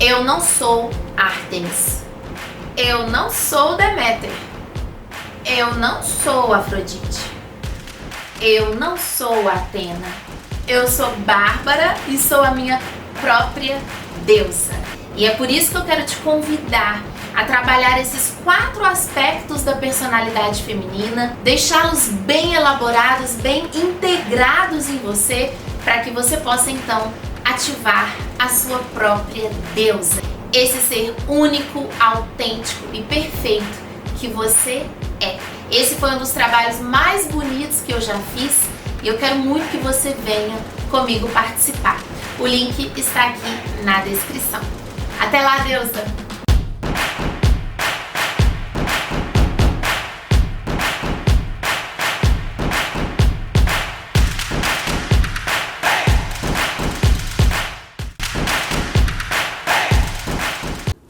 Eu não sou Ártemis. Eu não sou Deméter. Eu não sou Afrodite. Eu não sou Atena. Eu sou Bárbara e sou a minha própria deusa. E é por isso que eu quero te convidar a trabalhar esses 4 aspectos da personalidade feminina, deixá-los bem elaborados, bem integrados em você, para que você possa então ativar a sua própria deusa. Esse ser único, autêntico e perfeito que você é. Esse foi um dos trabalhos mais bonitos que eu já fiz e eu quero muito que você venha comigo participar. O link está aqui na descrição. Até lá, deusa!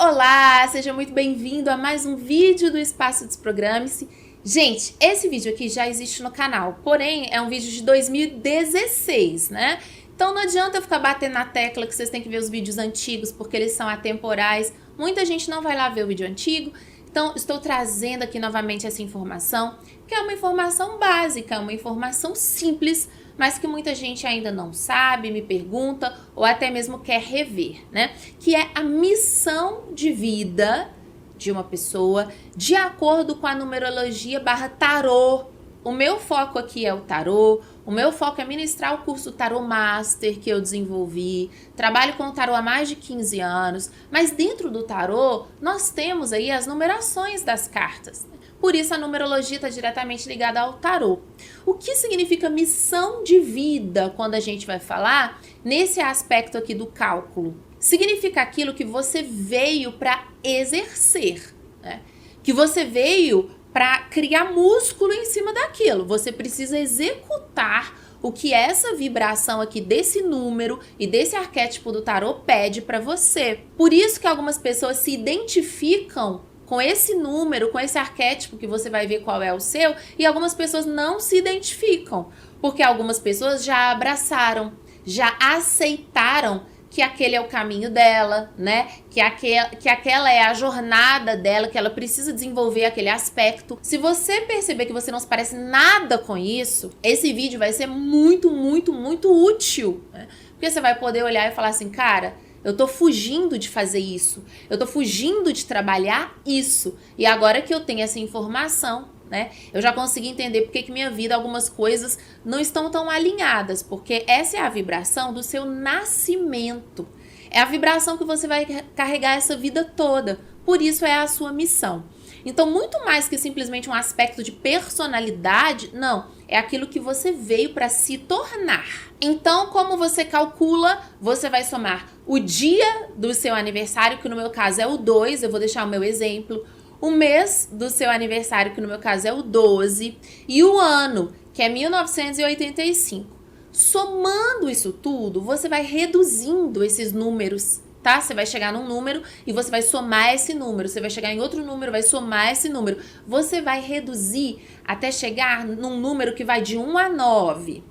Olá, seja muito bem-vindo a mais um vídeo do Espaço Desprograme-se. Gente, esse vídeo aqui já existe no canal, porém é um vídeo de 2016, né? Então não adianta eu ficar batendo na tecla que vocês têm que ver os vídeos antigos porque eles são atemporais. Muita gente não vai lá ver o vídeo antigo, então estou trazendo aqui novamente essa informação, que é uma informação básica, uma informação simples, mas que muita gente ainda não sabe, me pergunta ou até mesmo quer rever, né? Que é a missão de vida de uma pessoa de acordo com a numerologia / tarô. O meu foco aqui é o tarô, o meu foco é ministrar o curso Tarô Master que eu desenvolvi, trabalho com o tarô há mais de 15 anos, mas dentro do tarô nós temos aí as numerações das cartas. Por isso a numerologia está diretamente ligada ao tarô. O que significa missão de vida quando a gente vai falar nesse aspecto aqui do cálculo? Significa aquilo que você veio para exercer, né? Que você veio para criar músculo em cima daquilo. Você precisa executar o que essa vibração aqui desse número e desse arquétipo do tarô pede para você. Por isso que algumas pessoas se identificam com esse número, com esse arquétipo que você vai ver qual é o seu, e algumas pessoas não se identificam, porque algumas pessoas já abraçaram, já aceitaram que aquele é o caminho dela, né? Que aquela é a jornada dela, que ela precisa desenvolver aquele aspecto. Se você perceber que você não se parece nada com isso, esse vídeo vai ser muito, muito, muito útil, né? Porque você vai poder olhar e falar assim, cara, eu tô fugindo de fazer isso, eu tô fugindo de trabalhar isso. E agora que eu tenho essa informação, né, eu já consegui entender porque que minha vida, algumas coisas não estão tão alinhadas, porque essa é a vibração do seu nascimento. É a vibração que você vai carregar essa vida toda. Por isso é a sua missão. Então, muito mais que simplesmente um aspecto de personalidade, não, é aquilo que você veio para se tornar. Então, como você calcula, você vai somar o dia do seu aniversário, que no meu caso é o 2, eu vou deixar o meu exemplo, o mês do seu aniversário, que no meu caso é o 12, e o ano, que é 1985. Somando isso tudo, você vai reduzindo esses números, tá? Você vai chegar num número e você vai somar esse número. Você vai chegar em outro número, vai somar esse número. Você vai reduzir até chegar num número que vai de 1 a 9,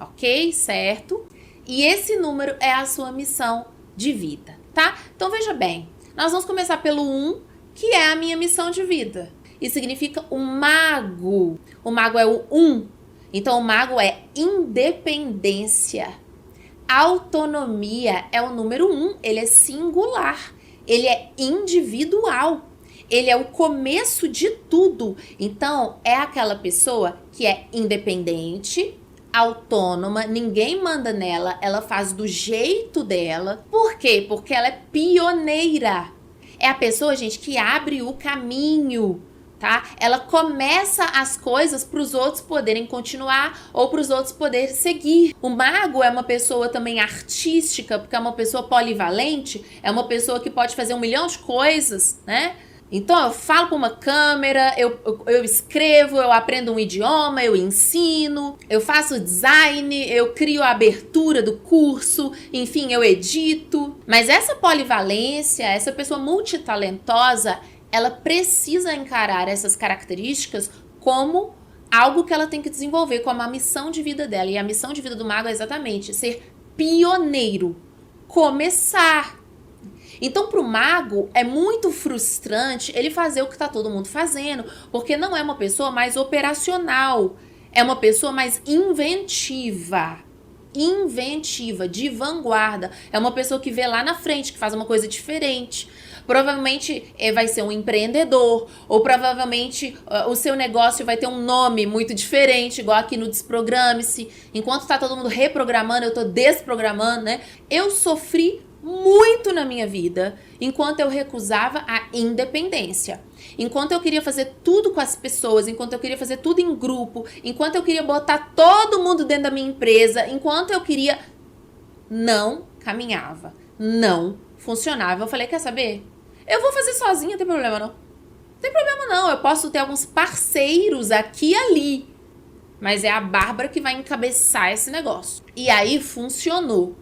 ok? Certo? E esse número é a sua missão de vida, tá? Então veja bem, nós vamos começar pelo 1, que é a minha missão de vida. E significa o mago. O mago é o 1. Então o mago é independência. Autonomia é o número 1, ele é singular, ele é individual, ele é o começo de tudo. Então, é aquela pessoa que é independente, autônoma, ninguém manda nela, ela faz do jeito dela. Por quê? Porque ela é pioneira. É a pessoa, gente, que abre o caminho, tá? Ela começa as coisas para os outros poderem continuar ou para os outros poderem seguir. O mago é uma pessoa também artística, porque é uma pessoa polivalente, é uma pessoa que pode fazer 1 milhão de coisas, né? Então eu falo para uma câmera, eu escrevo, eu aprendo um idioma, eu ensino, eu faço design, eu crio a abertura do curso, enfim, eu edito. Mas essa polivalência, essa pessoa multitalentosa, ela precisa encarar essas características como algo que ela tem que desenvolver, como a missão de vida dela. E a missão de vida do mago é exatamente ser pioneiro, começar. Então, para o mago, é muito frustrante ele fazer o que está todo mundo fazendo, porque não é uma pessoa mais operacional, é uma pessoa mais inventiva, de vanguarda. É uma pessoa que vê lá na frente, que faz uma coisa diferente. Provavelmente vai ser um empreendedor, ou provavelmente o seu negócio vai ter um nome muito diferente, igual aqui no Desprograme-se. Enquanto tá todo mundo reprogramando, eu tô desprogramando, né? Eu sofri muito na minha vida, enquanto eu recusava a independência. Enquanto eu queria fazer tudo com as pessoas, enquanto eu queria fazer tudo em grupo, enquanto eu queria botar todo mundo dentro da minha empresa, enquanto eu queria... Não caminhava, não funcionava. Eu falei, quer saber? Eu vou fazer sozinha, não tem problema não. Não tem problema não, eu posso ter alguns parceiros aqui e ali, mas é a Bárbara que vai encabeçar esse negócio. E aí funcionou.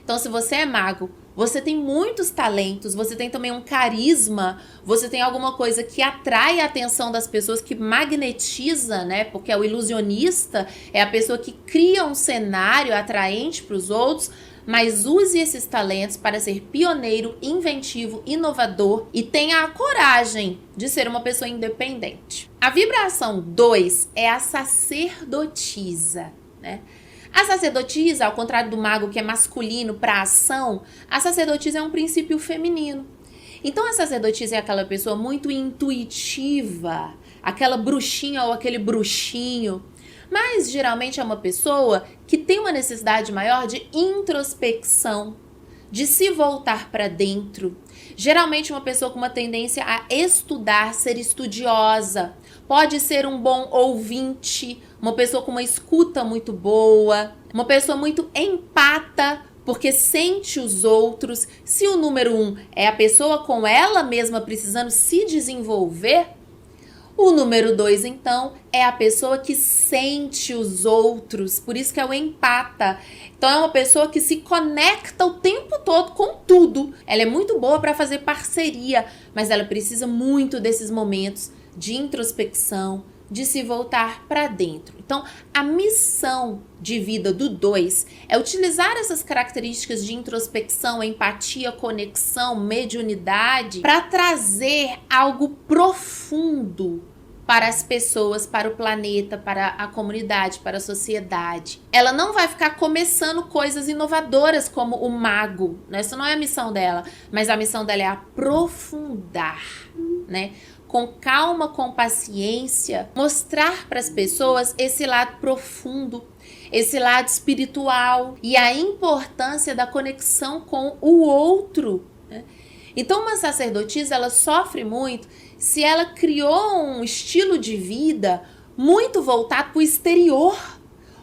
Então, se você é mago, você tem muitos talentos, você tem também um carisma, você tem alguma coisa que atrai a atenção das pessoas, que magnetiza, né? Porque o ilusionista é a pessoa que cria um cenário atraente para os outros, mas use esses talentos para ser pioneiro, inventivo, inovador e tenha a coragem de ser uma pessoa independente. A vibração 2 é a sacerdotisa, né? A sacerdotisa, ao contrário do mago que é masculino para ação, a sacerdotisa é um princípio feminino. Então a sacerdotisa é aquela pessoa muito intuitiva, aquela bruxinha ou aquele bruxinho, mas geralmente é uma pessoa que tem uma necessidade maior de introspecção, de se voltar para dentro. Geralmente uma pessoa com uma tendência a estudar, ser estudiosa, pode ser um bom ouvinte, uma pessoa com uma escuta muito boa, uma pessoa muito empata, porque sente os outros. Se o número 1 é a pessoa com ela mesma precisando se desenvolver, o número 2, então, é a pessoa que sente os outros, por isso que é o empata. Então, é uma pessoa que se conecta o tempo todo com tudo. Ela é muito boa para fazer parceria, mas ela precisa muito desses momentos de introspecção, de se voltar para dentro. Então, a missão de vida do 2 é utilizar essas características de introspecção, empatia, conexão, mediunidade para trazer algo profundo para as pessoas, para o planeta, para a comunidade, para a sociedade. Ela não vai ficar começando coisas inovadoras como o mago, né? Essa não é a missão dela, mas a missão dela é aprofundar, né? Com calma, com paciência, mostrar para as pessoas esse lado profundo, esse lado espiritual e a importância da conexão com o outro, né? Então, uma sacerdotisa, ela sofre muito se ela criou um estilo de vida muito voltado para o exterior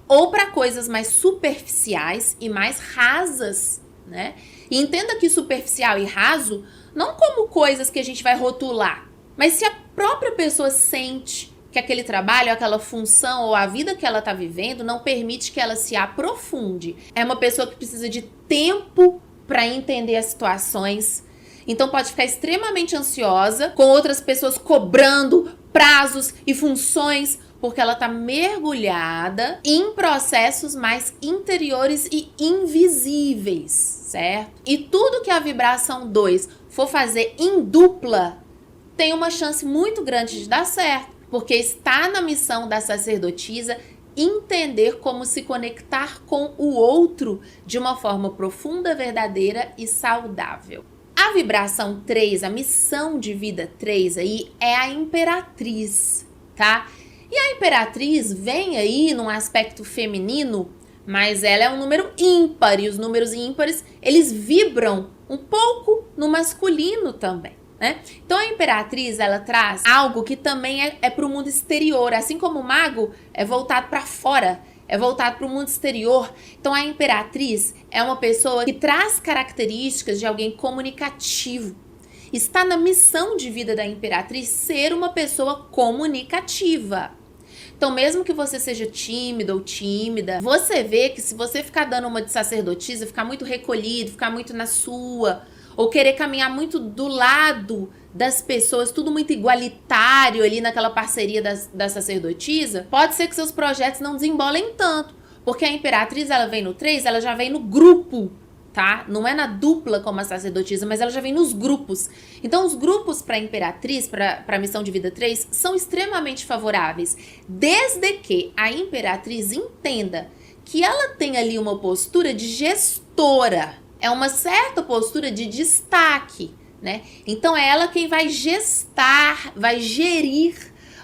ou para coisas mais superficiais e mais rasas, né? E entenda que superficial e raso não como coisas que a gente vai rotular, mas se a própria pessoa sente que aquele trabalho, aquela função ou a vida que ela está vivendo não permite que ela se aprofunde. É uma pessoa que precisa de tempo para entender as situações. Então pode ficar extremamente ansiosa, com outras pessoas cobrando prazos e funções, porque ela está mergulhada em processos mais interiores e invisíveis, certo? E tudo que a vibração 2 for fazer em dupla, tem uma chance muito grande de dar certo, porque está na missão da sacerdotisa entender como se conectar com o outro de uma forma profunda, verdadeira e saudável. A vibração 3, a missão de vida 3 aí é a imperatriz, tá? E a imperatriz vem aí num aspecto feminino, mas ela é um número ímpar e os números ímpares, eles vibram um pouco no masculino também, né? Então a imperatriz, ela traz algo que também é para o mundo exterior, assim como o mago é voltado para fora, é voltado para o mundo exterior. Então a imperatriz é uma pessoa que traz características de alguém comunicativo. Está na missão de vida da imperatriz ser uma pessoa comunicativa. Então mesmo que você seja tímido ou tímida, você vê que se você ficar dando uma de sacerdotisa, ficar muito recolhido, ficar muito na sua, ou querer caminhar muito do lado das pessoas, tudo muito igualitário ali naquela parceria da sacerdotisa, pode ser que seus projetos não desembolem tanto, porque a imperatriz, ela vem no 3, ela já vem no grupo, tá? Não é na dupla como a sacerdotisa, mas ela já vem nos grupos. Então, os grupos para a Imperatriz, para a missão de vida 3, são extremamente favoráveis, desde que a Imperatriz entenda que ela tem ali uma postura de gestora, é uma certa postura de destaque, né? Então, é ela quem vai gestar, vai gerir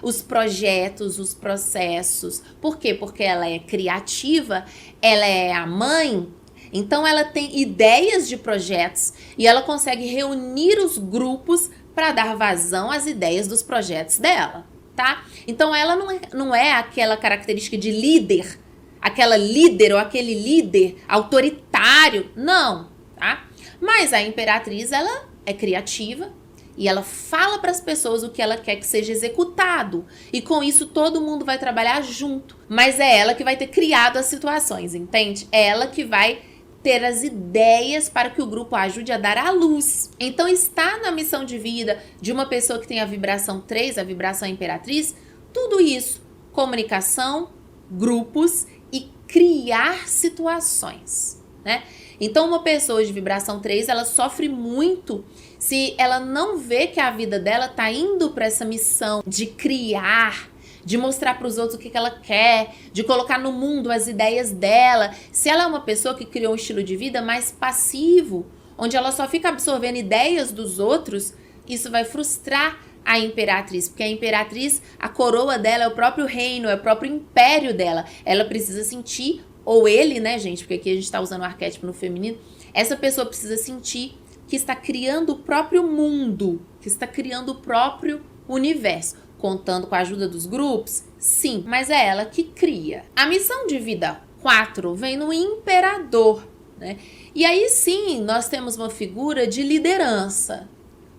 os projetos, os processos. Por quê? Porque ela é criativa, ela é a mãe, então ela tem ideias de projetos e ela consegue reunir os grupos para dar vazão às ideias dos projetos dela, tá? Então ela não é aquela característica de líder, aquela líder ou aquele líder autoritário, não, tá? Mas a Imperatriz, ela é criativa, e ela fala para as pessoas o que ela quer que seja executado. E com isso todo mundo vai trabalhar junto. Mas é ela que vai ter criado as situações, entende? É ela que vai ter as ideias para que o grupo ajude a dar à luz. Então está na missão de vida de uma pessoa que tem a vibração 3, a vibração Imperatriz, tudo isso. Comunicação, grupos e criar situações, né? Então uma pessoa de vibração 3, ela sofre muito se ela não vê que a vida dela tá indo para essa missão de criar, de mostrar para os outros o que ela quer, de colocar no mundo as ideias dela. Se ela é uma pessoa que criou um estilo de vida mais passivo, onde ela só fica absorvendo ideias dos outros, isso vai frustrar a Imperatriz, porque a Imperatriz, a coroa dela é o próprio reino, é o próprio império dela. Ela precisa sentir, ou ele, né, gente, porque aqui a gente tá usando o arquétipo no feminino, essa pessoa precisa sentir que está criando o próprio mundo, que está criando o próprio universo. Contando com a ajuda dos grupos? Sim, mas é ela que cria. A missão de vida 4 vem no imperador, né? E aí sim, nós temos uma figura de liderança.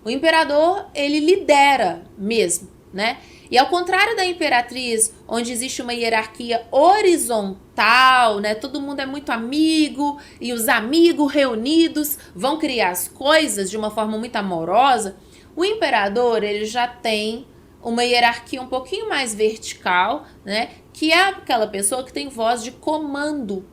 O imperador, ele lidera mesmo, né? E ao contrário da Imperatriz, onde existe uma hierarquia horizontal, né? Todo mundo é muito amigo e os amigos reunidos vão criar as coisas de uma forma muito amorosa. O imperador, ele já tem uma hierarquia um pouquinho mais vertical, né? Que é aquela pessoa que tem voz de comando.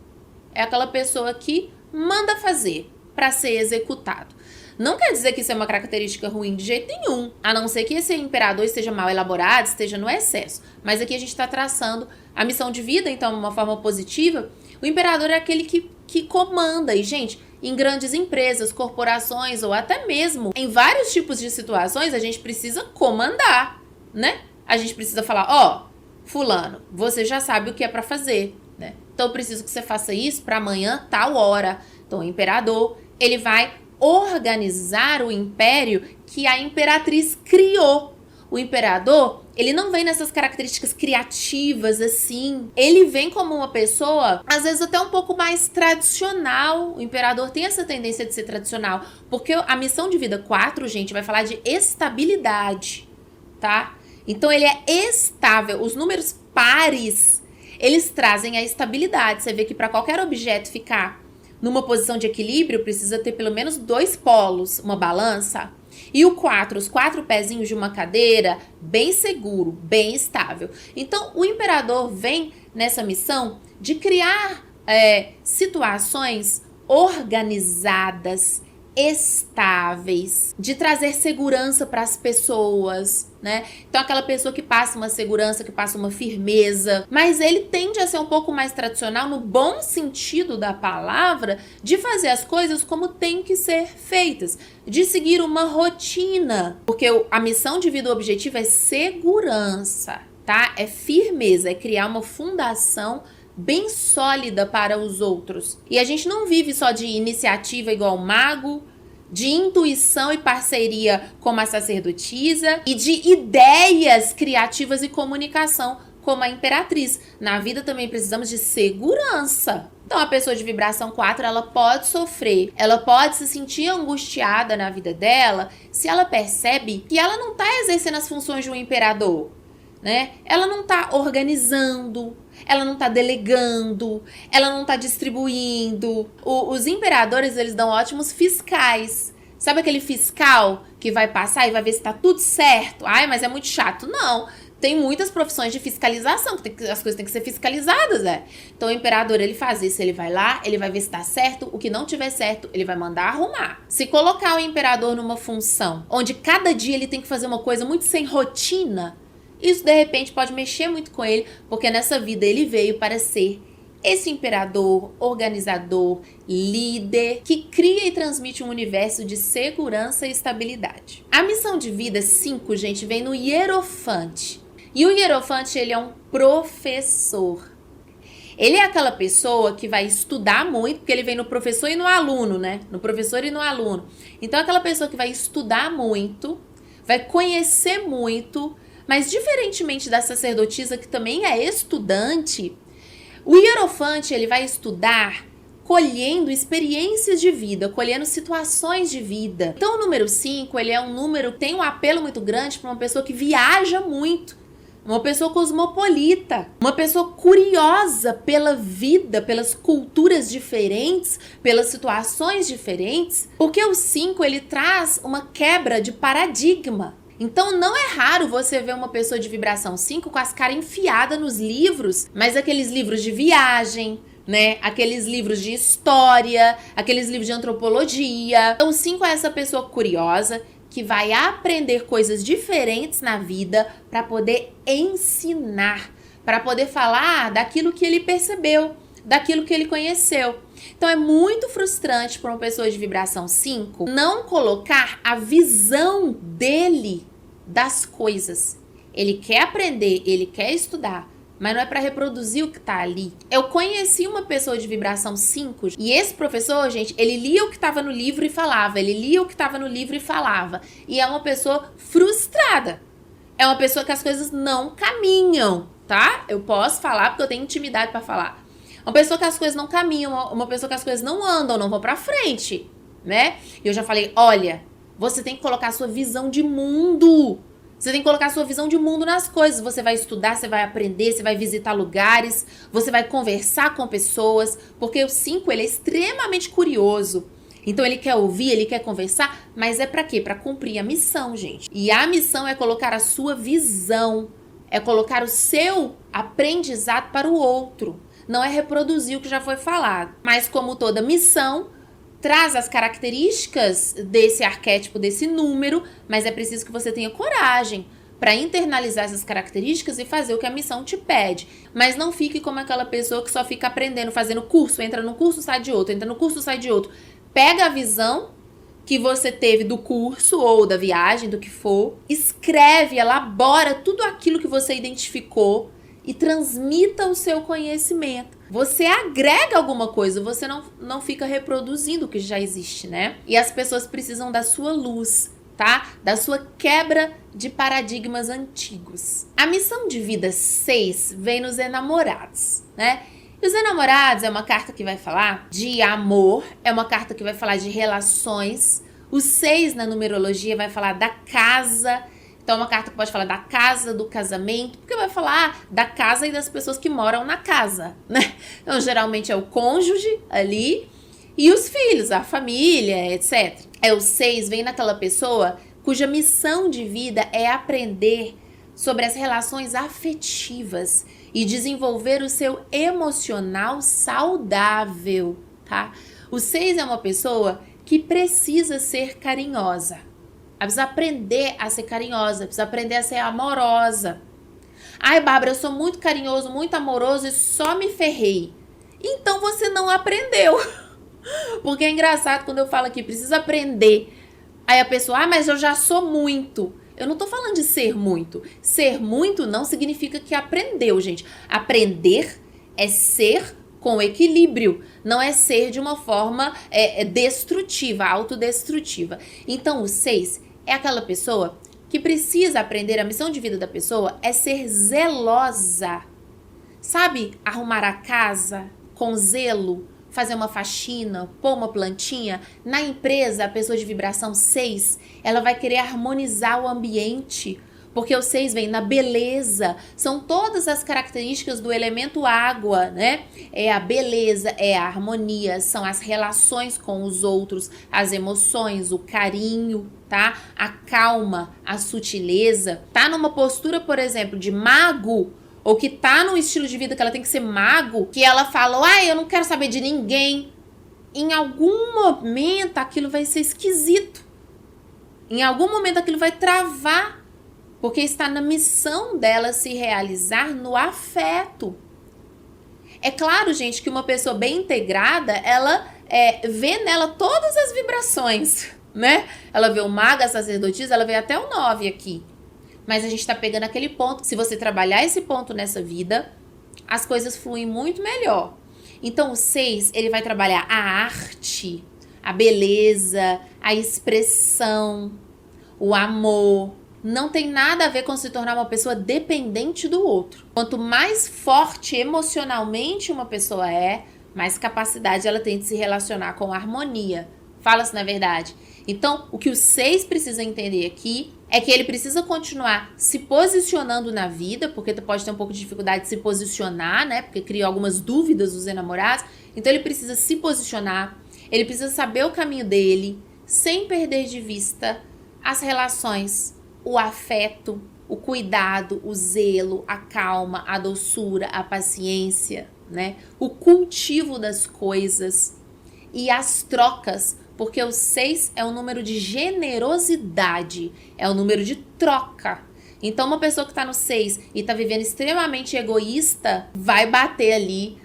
É aquela pessoa que manda fazer para ser executado. Não quer dizer que isso é uma característica ruim de jeito nenhum, a não ser que esse imperador esteja mal elaborado, esteja no excesso. Mas aqui a gente está traçando a missão de vida, então, de uma forma positiva. O imperador é aquele que comanda. E, gente, em grandes empresas, corporações ou até mesmo em vários tipos de situações, a gente precisa comandar, né? A gente precisa falar, ó, fulano, você já sabe o que é para fazer, né? Então, eu preciso que você faça isso para amanhã, tal hora. Então, o imperador, ele vai organizar o império que a Imperatriz criou. O imperador, ele não vem nessas características criativas assim. Ele vem como uma pessoa, às vezes até um pouco mais tradicional. O imperador tem essa tendência de ser tradicional, porque a missão de vida 4, gente, vai falar de estabilidade, tá? Então ele é estável. Os números pares, eles trazem a estabilidade. Você vê que para qualquer objeto ficar numa posição de equilíbrio, precisa ter pelo menos 2 polos, uma balança. E o 4, os 4 pezinhos de uma cadeira, bem seguro, bem estável. Então, o imperador vem nessa missão de criar situações organizadas, estáveis, de trazer segurança para as pessoas, né? Então aquela pessoa que passa uma segurança, que passa uma firmeza, mas ele tende a ser um pouco mais tradicional no bom sentido da palavra, de fazer as coisas como tem que ser feitas, de seguir uma rotina, porque a missão de vida, o objetivo é segurança, tá? É firmeza, é criar uma fundação bem sólida para os outros. E a gente não vive só de iniciativa igual mago, de intuição e parceria como a sacerdotisa e de ideias criativas e comunicação como a Imperatriz. Na vida também precisamos de segurança. Então a pessoa de vibração 4, ela pode sofrer, ela pode se sentir angustiada na vida dela se ela percebe que ela não está exercendo as funções de um imperador, né? Ela não está organizando, ela não tá delegando, ela não tá distribuindo. Os imperadores, eles dão ótimos fiscais. Sabe aquele fiscal que vai passar e vai ver se tá tudo certo? Ai, mas é muito chato. Não, tem muitas profissões de fiscalização, que as coisas têm que ser fiscalizadas, Então o imperador, ele faz isso, ele vai lá, ele vai ver se tá certo, o que não tiver certo, ele vai mandar arrumar. Se colocar o imperador numa função onde cada dia ele tem que fazer uma coisa muito sem rotina, isso de repente pode mexer muito com ele, porque nessa vida ele veio para ser esse imperador, organizador, líder, que cria e transmite um universo de segurança e estabilidade. A missão de vida 5, gente, vem no Hierofante. E o Hierofante, ele é um professor. Ele é aquela pessoa que vai estudar muito, porque ele vem no professor e no aluno, né? No professor e no aluno. Então, é aquela pessoa que vai estudar muito, vai conhecer muito, mas diferentemente da sacerdotisa, que também é estudante, o Hierofante, ele vai estudar colhendo experiências de vida, colhendo situações de vida. Então, o número 5, ele é um número que tem um apelo muito grande para uma pessoa que viaja muito. Uma pessoa cosmopolita, uma pessoa curiosa pela vida, pelas culturas diferentes, pelas situações diferentes, porque o 5 ele traz uma quebra de paradigma. Então não é raro você ver uma pessoa de vibração 5 com as caras enfiadas nos livros, mas aqueles livros de viagem, né? Aqueles livros de história, aqueles livros de antropologia. Então o 5 é essa pessoa curiosa, que vai aprender coisas diferentes na vida para poder ensinar, para poder falar daquilo que ele percebeu, daquilo que ele conheceu. Então é muito frustrante para uma pessoa de vibração 5 não colocar a visão dele das coisas. Ele quer aprender, ele quer estudar, mas não é para reproduzir o que tá ali. Eu conheci uma pessoa de vibração 5 e esse professor, gente, ele lia o que estava no livro e falava, ele lia o que estava no livro e falava. E é uma pessoa frustrada. É uma pessoa que as coisas não caminham, tá? Eu posso falar porque eu tenho intimidade para falar. Uma pessoa que as coisas não caminham, uma pessoa que as coisas não andam, não vão para frente, né? E eu já falei, olha, você tem que colocar a sua visão de mundo. Você tem que colocar a sua visão de mundo nas coisas. Você vai estudar, você vai aprender, você vai visitar lugares, você vai conversar com pessoas, porque o 5, ele é extremamente curioso. Então ele quer ouvir, ele quer conversar, mas é pra quê? Pra cumprir a missão, gente. E a missão é colocar a sua visão, é colocar o seu aprendizado para o outro. Não é reproduzir o que já foi falado. Mas como toda missão, traz as características desse arquétipo, desse número, mas é preciso que você tenha coragem para internalizar essas características e fazer o que a missão te pede. Mas não fique como aquela pessoa que só fica aprendendo, fazendo curso, entra no curso, sai de outro, entra no curso, sai de outro. Pega a visão que você teve do curso ou da viagem, do que for, escreve, elabora tudo aquilo que você identificou e transmita o seu conhecimento. Você agrega alguma coisa, você não fica reproduzindo o que já existe, né? E as pessoas precisam da sua luz, tá? Da sua quebra de paradigmas antigos. A missão de vida 6 vem nos enamorados, né? E os enamorados é uma carta que vai falar de amor, é uma carta que vai falar de relações. O 6 na numerologia vai falar da casa. Então, é uma carta que pode falar da casa, do casamento, porque vai falar da casa e das pessoas que moram na casa, né? Então, geralmente é o cônjuge ali e os filhos, a família, etc. O 6 vem naquela pessoa cuja missão de vida é aprender sobre as relações afetivas e desenvolver o seu emocional saudável, tá? O 6 é uma pessoa que precisa ser carinhosa. Ela precisa aprender a ser carinhosa, precisa aprender a ser amorosa. Ai, Bárbara, eu sou muito carinhoso, muito amoroso e só me ferrei. Então você não aprendeu. Porque é engraçado quando eu falo aqui, precisa aprender. Aí a pessoa, mas eu já sou muito. Eu não tô falando de ser muito. Ser muito não significa que aprendeu, gente. Aprender é ser com equilíbrio, não é ser de uma forma destrutiva, autodestrutiva. Então o 6 é aquela pessoa que precisa aprender, a missão de vida da pessoa é ser zelosa. Sabe, arrumar a casa com zelo, fazer uma faxina, pôr uma plantinha. Na empresa, a pessoa de vibração 6, ela vai querer harmonizar o ambiente, Porque o 6 vem na beleza, são todas as características do elemento água, né? É a beleza, é a harmonia, são as relações com os outros, as emoções, o carinho, tá? A calma, a sutileza. Tá numa postura, por exemplo, de mago, ou que tá num estilo de vida que ela tem que ser mago, que ela falou, eu não quero saber de ninguém. Em algum momento aquilo vai ser esquisito. Em algum momento aquilo vai travar. Porque está na missão dela se realizar no afeto. É claro, gente, que uma pessoa bem integrada, ela vê nela todas as vibrações, né? Ela vê o mago, a sacerdotisa, ela vê até o 9 aqui. Mas a gente tá pegando aquele ponto. Se você trabalhar esse ponto nessa vida, as coisas fluem muito melhor. Então o 6, ele vai trabalhar a arte, a beleza, a expressão, o amor. Não tem nada a ver com se tornar uma pessoa dependente do outro. Quanto mais forte emocionalmente uma pessoa é, mais capacidade ela tem de se relacionar com harmonia. Fala-se na verdade. Então, o que o 6 precisa entender aqui é que ele precisa continuar se posicionando na vida, porque tu pode ter um pouco de dificuldade de se posicionar, né? Porque cria algumas dúvidas dos enamorados. Então, ele precisa se posicionar, ele precisa saber o caminho dele, sem perder de vista as relações, o afeto, o cuidado, o zelo, a calma, a doçura, a paciência, né? O cultivo das coisas e as trocas, porque o 6 é um número de generosidade, é um número de troca. Então, uma pessoa que está no 6 e está vivendo extremamente egoísta, vai bater ali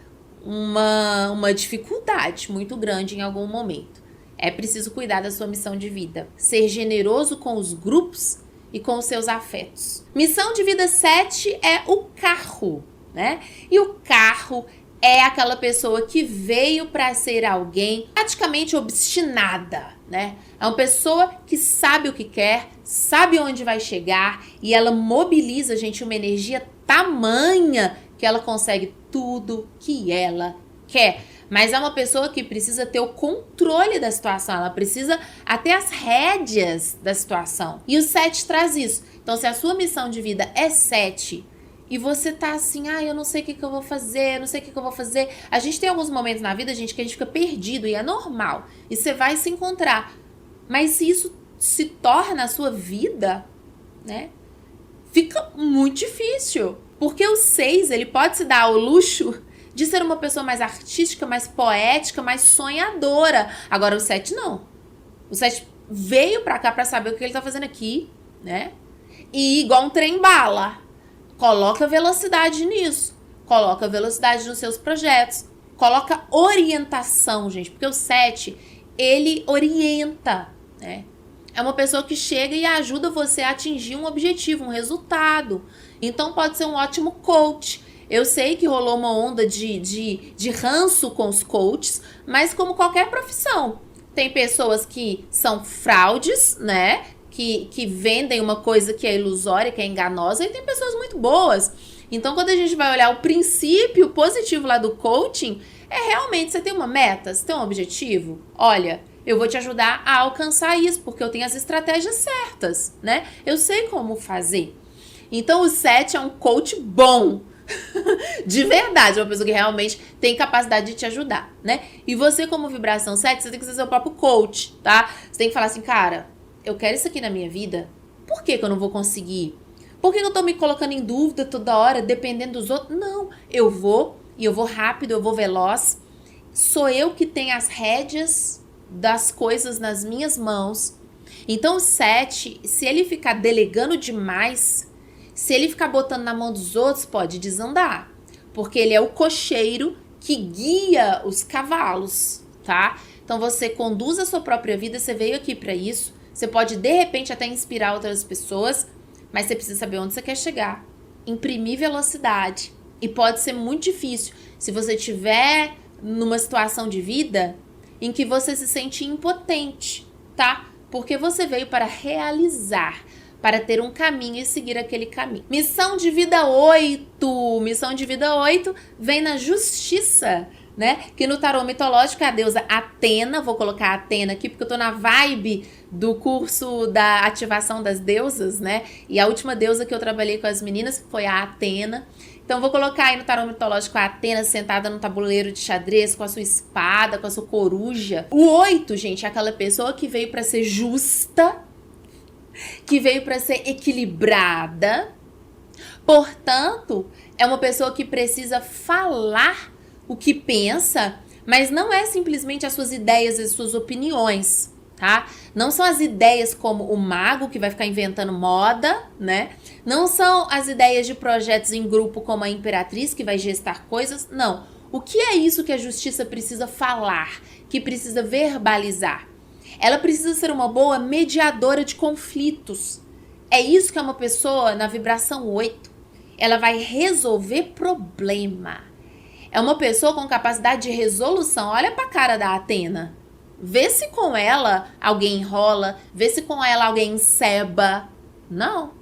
uma dificuldade muito grande em algum momento. É preciso cuidar da sua missão de vida. Ser generoso com os grupos e com os seus afetos. Missão de vida 7 é o carro, né? E o carro é aquela pessoa que veio para ser alguém praticamente obstinada, né? É uma pessoa que sabe o que quer, sabe onde vai chegar e ela mobiliza, gente, uma energia tamanha que ela consegue tudo que ela quer. Mas é uma pessoa que precisa ter o controle da situação, ela precisa até as rédeas da situação. E o 7 traz isso. Então, se a sua missão de vida é 7 e você tá assim, eu não sei o que eu vou fazer, não sei o que eu vou fazer. A gente tem alguns momentos na vida, gente, que a gente fica perdido e é normal. E você vai se encontrar. Mas se isso se torna a sua vida, né, fica muito difícil. Porque o 6, ele pode se dar ao luxo de ser uma pessoa mais artística, mais poética, mais sonhadora. Agora o 7 não. O 7 veio pra cá pra saber o que ele tá fazendo aqui, né? E igual um trem-bala. Coloca velocidade nisso. Coloca velocidade nos seus projetos. Coloca orientação, gente. Porque o 7, ele orienta, né? É uma pessoa que chega e ajuda você a atingir um objetivo, um resultado. Então pode ser um ótimo coach. Eu sei que rolou uma onda de ranço com os coaches, mas como qualquer profissão, tem pessoas que são fraudes, né? Que vendem uma coisa que é ilusória, que é enganosa, e tem pessoas muito boas. Então, quando a gente vai olhar o princípio positivo lá do coaching, é realmente você tem uma meta, você tem um objetivo. Olha, eu vou te ajudar a alcançar isso, porque eu tenho as estratégias certas, né? Eu sei como fazer. Então, o 7 é um coach bom. De verdade, uma pessoa que realmente tem capacidade de te ajudar, né? E você, como vibração 7, você tem que ser seu próprio coach, tá? Você tem que falar assim, cara, eu quero isso aqui na minha vida, por que eu não vou conseguir? Por que eu tô me colocando em dúvida toda hora, dependendo dos outros? Não, eu vou, e eu vou rápido, eu vou veloz. Sou eu que tenho as rédeas das coisas nas minhas mãos. Então o 7, se ele ficar delegando demais, se ele ficar botando na mão dos outros, pode desandar. Porque ele é o cocheiro que guia os cavalos, tá? Então você conduz a sua própria vida, você veio aqui para isso. Você pode, de repente, até inspirar outras pessoas, mas você precisa saber onde você quer chegar. Imprimir velocidade. E pode ser muito difícil se você estiver numa situação de vida em que você se sente impotente, tá? Porque você veio para realizar, para ter um caminho e seguir aquele caminho. Missão de vida 8. Missão de vida 8 vem na justiça, né? Que no tarô mitológico é a deusa Atena. Vou colocar a Atena aqui porque eu tô na vibe do curso da ativação das deusas, né? E a última deusa que eu trabalhei com as meninas foi a Atena. Então, vou colocar aí no tarô mitológico a Atena sentada no tabuleiro de xadrez com a sua espada, com a sua coruja. O 8, gente, é aquela pessoa que veio para ser justa, que veio para ser equilibrada. Portanto, é uma pessoa que precisa falar o que pensa, mas não é simplesmente as suas ideias e as suas opiniões, tá? Não são as ideias como o mago que vai ficar inventando moda, né? Não são as ideias de projetos em grupo como a imperatriz que vai gestar coisas, não. O que é isso que a justiça precisa falar, que precisa verbalizar? Ela precisa ser uma boa mediadora de conflitos. É isso que é uma pessoa na vibração 8. Ela vai resolver problema. É uma pessoa com capacidade de resolução. Olha pra cara da Atena. Vê se com ela alguém enrola, vê se com ela alguém enceba. Não.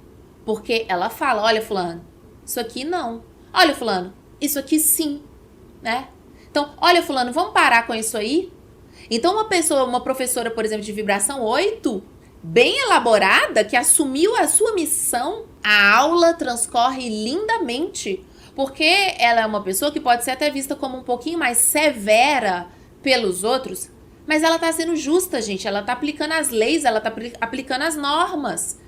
Porque ela fala, olha fulano, isso aqui não. Olha fulano, isso aqui sim, né? Então, olha fulano, vamos parar com isso aí? Então uma pessoa, uma professora, por exemplo, de vibração 8, bem elaborada, que assumiu a sua missão, a aula transcorre lindamente, porque ela é uma pessoa que pode ser até vista como um pouquinho mais severa pelos outros, mas ela tá sendo justa, gente, ela tá aplicando as leis, ela tá aplicando as normas.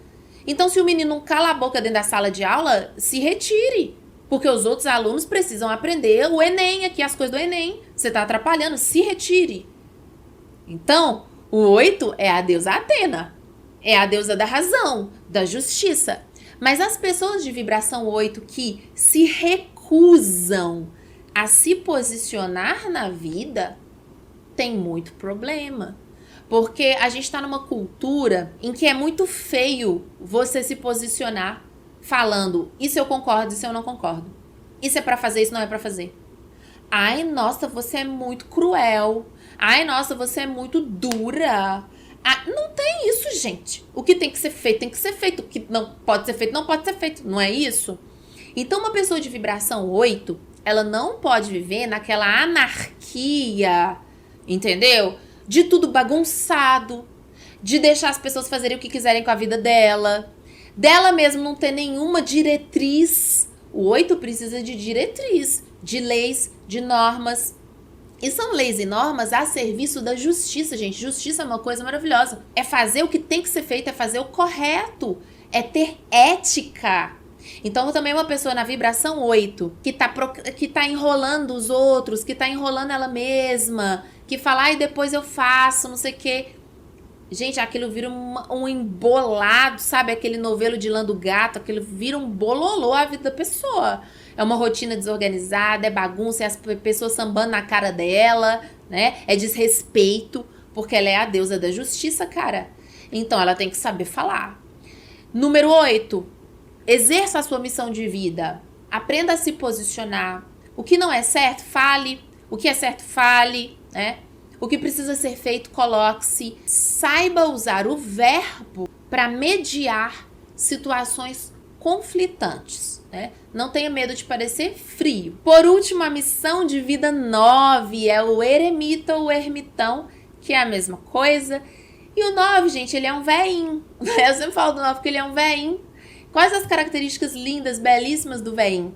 Então, se o menino não cala a boca dentro da sala de aula, se retire, porque os outros alunos precisam aprender o Enem aqui, as coisas do Enem. Você tá atrapalhando, se retire. Então, o 8 é a deusa Atena, é a deusa da razão, da justiça. Mas as pessoas de vibração 8 que se recusam a se posicionar na vida, tem muito problema. Porque a gente está numa cultura em que é muito feio você se posicionar falando isso eu concordo, isso eu não concordo. Isso é pra fazer, isso não é pra fazer. Ai, nossa, você é muito cruel. Ai, nossa, você é muito dura. Ah, não tem isso, gente. O que tem que ser feito, tem que ser feito. O que não pode ser feito, não pode ser feito. Não é isso? Então, uma pessoa de vibração 8, ela não pode viver naquela anarquia, entendeu? De tudo bagunçado, de deixar as pessoas fazerem o que quiserem com a vida dela mesmo não ter nenhuma diretriz. O 8 precisa de diretriz, de leis, de normas. E são leis e normas a serviço da justiça, gente. Justiça é uma coisa maravilhosa. É fazer o que tem que ser feito, é fazer o correto, é ter ética. Então, também uma pessoa na vibração 8, que tá enrolando os outros, que tá enrolando ela mesma, que fala, ai, depois eu faço, não sei o quê. Gente, aquilo vira um embolado, sabe? Aquele novelo de lã do gato, aquilo vira um bololô a vida da pessoa. É uma rotina desorganizada, é bagunça, é as pessoas sambando na cara dela, né? É desrespeito, porque ela é a deusa da justiça, cara. Então, ela tem que saber falar. Número 8, exerça a sua missão de vida. Aprenda a se posicionar. O que não é certo, fale. O que é certo, fale, né? O que precisa ser feito, coloque-se. Saiba usar o verbo para mediar situações conflitantes, né? Não tenha medo de parecer frio. Por último, a missão de vida 9 é o eremita ou ermitão, que é a mesma coisa. E o 9, gente, ele é um veinho. Eu sempre falo do 9 porque ele é um veinho. Quais as características lindas, belíssimas do veinho?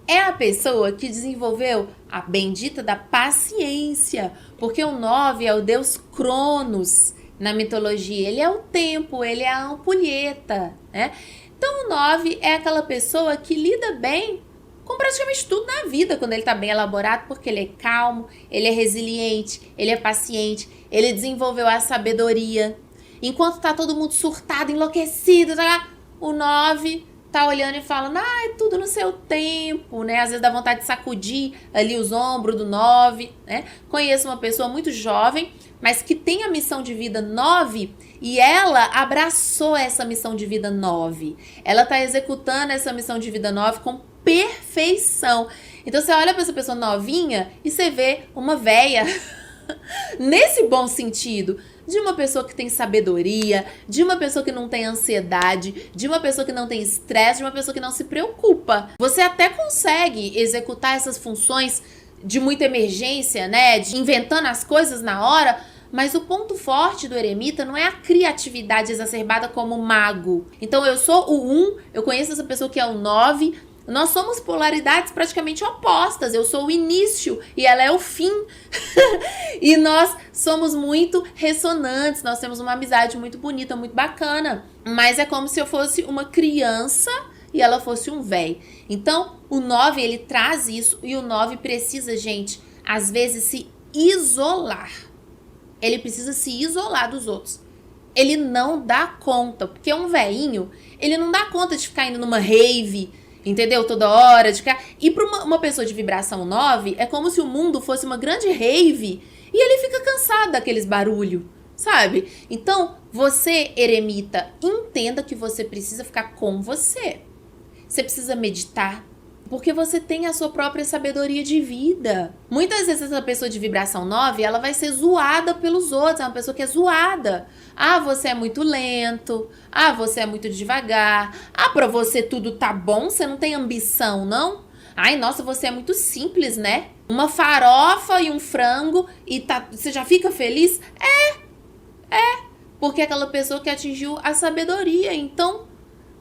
É a pessoa que desenvolveu a bendita da paciência, porque o 9 é o deus Cronos na mitologia. Ele é o tempo, ele é a ampulheta, né? Então o 9 é aquela pessoa que lida bem com praticamente tudo na vida quando ele está bem elaborado, porque ele é calmo, ele é resiliente, ele é paciente, ele desenvolveu a sabedoria. Enquanto tá todo mundo surtado, enlouquecido, o 9 tá olhando e falando, é tudo no seu tempo, né? Às vezes dá vontade de sacudir ali os ombros do 9, né? Conheço uma pessoa muito jovem, mas que tem a missão de vida 9 e ela abraçou essa missão de vida 9. Ela tá executando essa missão de vida 9 com perfeição. Então você olha para essa pessoa novinha e você vê uma véia, nesse bom sentido, de uma pessoa que tem sabedoria, de uma pessoa que não tem ansiedade, de uma pessoa que não tem estresse, de uma pessoa que não se preocupa. Você até consegue executar essas funções de muita emergência, né? De inventando as coisas na hora, Mas o ponto forte do eremita não é a criatividade exacerbada como mago. Então eu sou o 1, eu conheço essa pessoa que é o 9, nós somos polaridades praticamente opostas. Eu sou o início e ela é o fim. E nós somos muito ressonantes, nós temos uma amizade muito bonita, muito bacana. Mas é como se eu fosse uma criança e ela fosse um véi. Então, o 9, ele traz isso e o 9 precisa, gente, às vezes se isolar. Ele precisa se isolar dos outros. Ele não dá conta, porque um veinho, ele não dá conta de ficar indo numa rave, entendeu? Toda hora, de ficar... E para uma pessoa de vibração 9, é como se o mundo fosse uma grande rave e ele fica cansado daqueles barulhos, sabe? Então, você, eremita, entenda que você precisa ficar com você. Você precisa meditar, porque você tem a sua própria sabedoria de vida. Muitas vezes essa pessoa de vibração 9, ela vai ser zoada pelos outros. É uma pessoa que é zoada. Ah, você é muito lento. Ah, você é muito devagar. Ah, pra você tudo tá bom? Você não tem ambição, não? Ai, nossa, você é muito simples, né? Uma farofa e um frango e tá, você já fica feliz? Porque é aquela pessoa que atingiu a sabedoria. Então,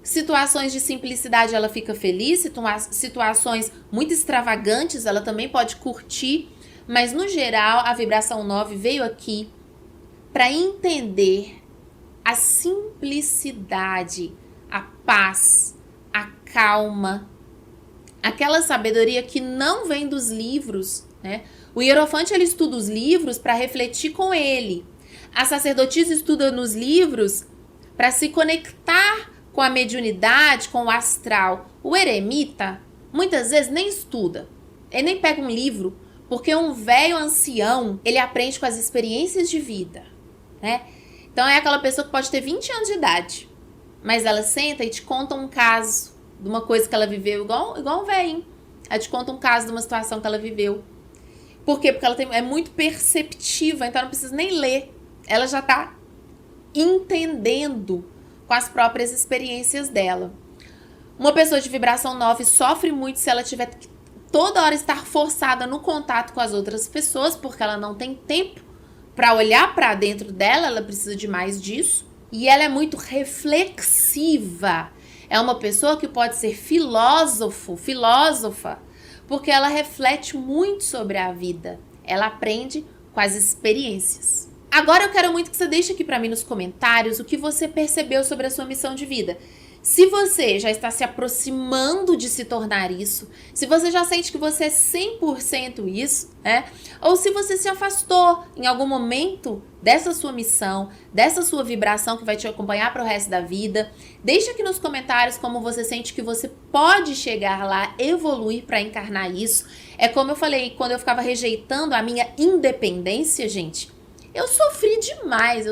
situações de simplicidade ela fica feliz, situações muito extravagantes ela também pode curtir, mas no geral a vibração 9 veio aqui para entender a simplicidade, a paz, a calma, aquela sabedoria que não vem dos livros, né? O hierofante ele estuda os livros para refletir com ele. A sacerdotisa estuda nos livros para se conectar com a mediunidade, com o astral. O eremita, muitas vezes, nem estuda. Ele nem pega um livro, porque um velho ancião, ele aprende com as experiências de vida, né? Então, é aquela pessoa que pode ter 20 anos de idade, mas ela senta e te conta um caso de uma coisa que ela viveu, igual um velhinho. Ela te conta um caso de uma situação que ela viveu. Por quê? Porque ela é muito perceptiva, então ela não precisa nem ler. Ela já está entendendo com as próprias experiências dela. Uma pessoa de vibração 9 sofre muito se ela tiver que toda hora estar forçada no contato com as outras pessoas, porque ela não tem tempo para olhar para dentro dela, ela precisa de mais disso. E ela é muito reflexiva. É uma pessoa que pode ser filósofa, porque ela reflete muito sobre a vida. Ela aprende com as experiências. Agora eu quero muito que você deixe aqui para mim nos comentários o que você percebeu sobre a sua missão de vida. Se você já está se aproximando de se tornar isso, se você já sente que você é 100% isso, né? Ou se você se afastou em algum momento dessa sua missão, dessa sua vibração que vai te acompanhar para o resto da vida, deixa aqui nos comentários como você sente que você pode chegar lá, evoluir para encarnar isso. É como eu falei, quando eu ficava rejeitando a minha independência, gente, eu sofri demais.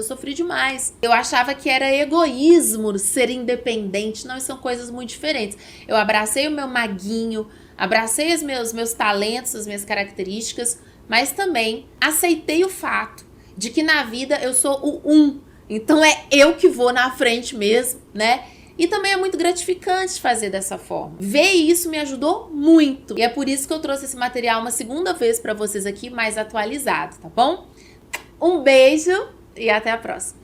Eu achava que era egoísmo ser independente. Não, são coisas muito diferentes. Eu abracei o meu maguinho, abracei os meus talentos, as minhas características, mas também aceitei o fato de que na vida eu sou o 1. Então é eu que vou na frente mesmo, né? E também é muito gratificante fazer dessa forma. Ver isso me ajudou muito. E é por isso que eu trouxe esse material uma segunda vez para vocês aqui, mais atualizado, tá bom? Um beijo e até a próxima.